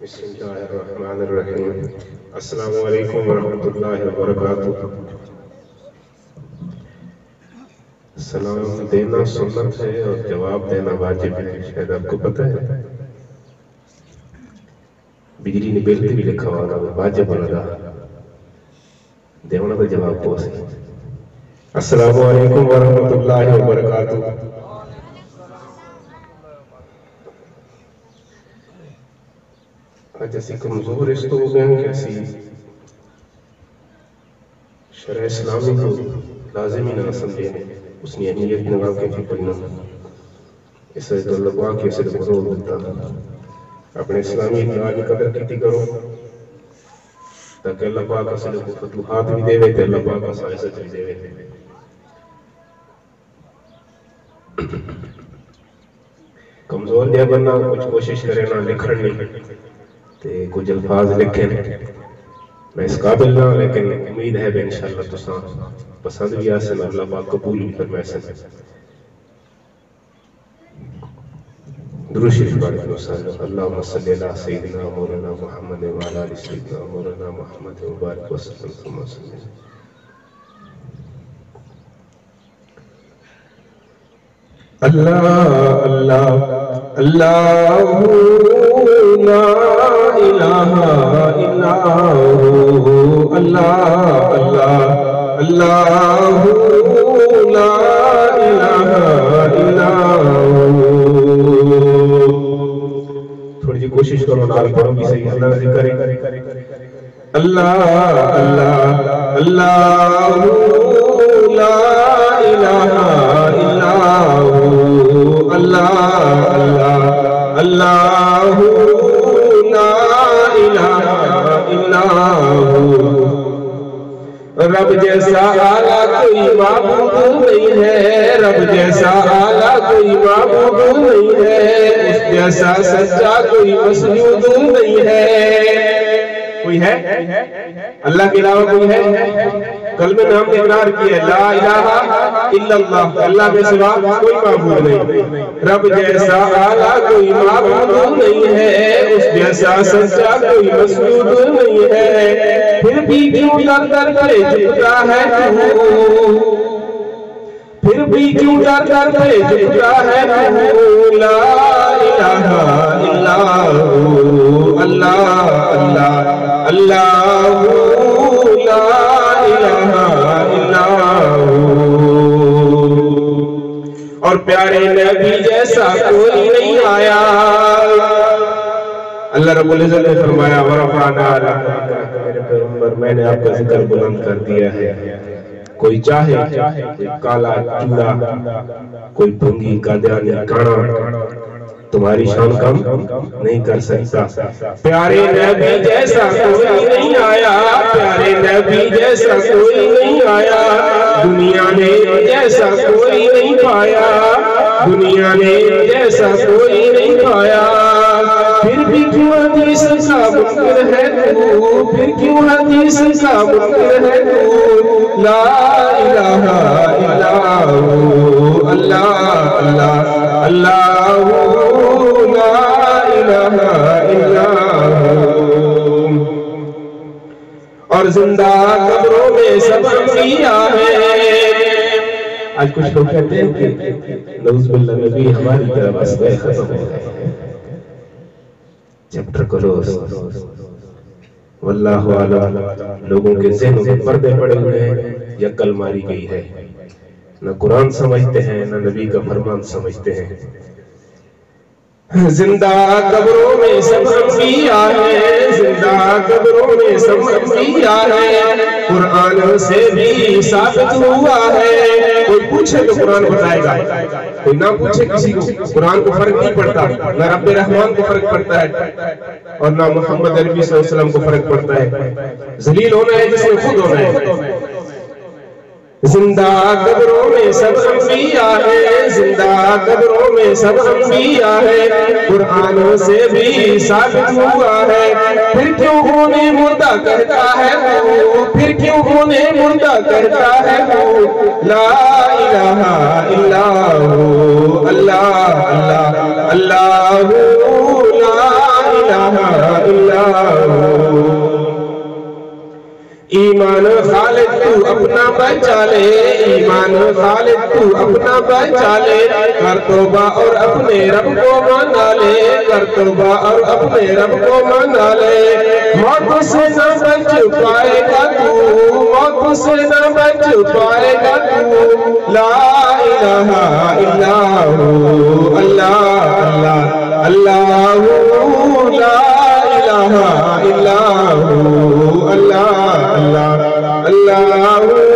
بسم اللہ الرحمن الرحیم۔ السلام علیکم ورحمۃ اللہ وبرکاتہ۔ سلام دینا سنت ہے اور جواب دینا واجب ہے، شاید آپ کو پتہ ہے۔ بجلی نے بلتے بھی لکھا ہوا تھا، واجب لگا دیونا کا جواب کو سی۔ السلام علیکم ورحمۃ اللہ وبرکاتہ۔ آج اسی کمزور اس تو ہو گئے ہیں کہ اسی شرع اسلامی کو لازمی نہ سمجھے، اس نے اہمیت نہ واقع کی پڑھنا، اس سے اللہ پاک کے صرف غرور دیتا۔ اپنے اسلامی اقدار کی قدر کیتی کرو تاکہ اللہ پاک اصل کو فتوحات بھی دے تے اللہ پاک سائزت بھی دے۔ کمزور دیا بننا کچھ کوشش کرے نہ لکھن نہیں تے کچھ الفاظ لکھیں، میں اس قابل نہ، لیکن امید ہے کہ انشاءاللہ تساں پسند بھی آسن، اللہ پاک قبول بھی فرمائے سن۔ درود شریف پڑھ کے وسلم اللہم صلی علی سیدنا مولانا محمد وعلی آل سیدنا مولانا محمد مبارک وسلم ثم وسلم۔ اللہ اللہ اللہ لا الہ الا ہو، اللہ اللہ اللہ لا الہ الا ہو۔ تھوڑی جی کوشش کرو نال پڑھو بھی صحیح، اللہ ذکر اللہ اللہ اللہ لا الہ الا ہو، اللہ اللہ اللہ لا الہ الا ہو۔ رب جیسا اعلیٰ کوئی معبود نہیں ہے، رب جیسا اعلیٰ کوئی معبود نہیں ہے، اس جیسا سچا کوئی مسجود نہیں ہے۔ کوئی ہے اللہ کے علاوہ؟ کوئی ہے؟ کلمہ نام نے اقرار کیا ہے لا الہ الا اللہ، اللہ کے سوا کوئی معبود نہیں۔ رب جیسا اعلیٰ کوئی معبود نہیں ہے، اس جیسا سچا کوئی مسجود نہیں ہے، پھر بھی کیوں در در پہ جھکتا ہے تو، پھر بھی کیوں در در پہ جھکتا ہے تو، لا الہ الا ہو، اللہ اللہ اللہ لا الہ الا ہو۔ اور پیارے نبی جیسا کوئی نہیں آیا، اللہ رب العزت نے فرمایا وَرَفَعْنَا لَكَ، میرے پیغمبر میں نے آپ کا ذکر بلند کر دیا ہے۔ کوئی چاہے کوئی کالا چوڑا، کوئی بھنگی قادیانی کانا تمہاری شان کم نہیں کر سکتا۔ پیارے نبی جیسا کوئی نہیں آیا، پیارے نبی جیسا کوئی نہیں آیا، دنیا نے جیسا کوئی نہیں پایا، دنیا نے جیسا کوئی نہیں پایا، پھر بھی کیوں حدیث کا منکر ہے تو، پھر کیوں حدیث کا منکر ہے تو، لا الہ الا ہو، اللہ اللہ اللہ لا الہ الا ہو۔ اور زندہ قبروں میں سب انبیاء ہیں۔ آج کچھ لوگ کہتے ہیں کہ نعوذ باللہ نبی ہماری طرح بس گئے، ختم ہو گئے، چیپٹر کلوز۔ واللہ اعلم، لوگوں کے ذہنوں میں پردے پڑے ہوئے ہیں، یا کل ماری گئی ہے، نہ قرآن سمجھتے ہیں نہ نبی کا فرمان سمجھتے ہیں۔ زندہ قبروں میں سب انبیاء ہیں، زندہ قبروں میں سب انبیاء ہیں، قرآن سے بھی ثابت ہوا ہے۔ کوئی پوچھے تو قرآن بتائے گا، کوئی نہ پوچھے کسی کو قرآن کو فرق نہیں پڑتا، نہ رب رحمان کو فرق پڑتا ہے اور نہ محمد عربی صلی اللہ علیہ وسلم کو فرق پڑتا ہے۔ ذلیل ہونا ہے جس میں خود ہونا ہے۔ زندہ قبروں میں سب انبیاء ہیں، زندہ قبروں میں سب انبیاء ہیں، قرآن سے بھی ثابت ہوا ہے۔ پھر کیوں انہیں مردہ کہتا ہے تو، پھر کیوں انہیں مردہ کہتا ہے تو، لا الہ الا ہو، اللہ اللہ اللہ لا الہ بچا لے، ایمان و خالد تو اپنا بچا لے، کر توبہ اور اپنے رب کو منا لے، کر توبہ اور اپنے رب کو منا لے، موت سے نہ بچ پائے گا تو، موت سے نہ بچ پائے گا تو، لا الہ الا ہو، اللہ اللہ اللہ، لا الہ الا ہو، اللہ اللہ اللہ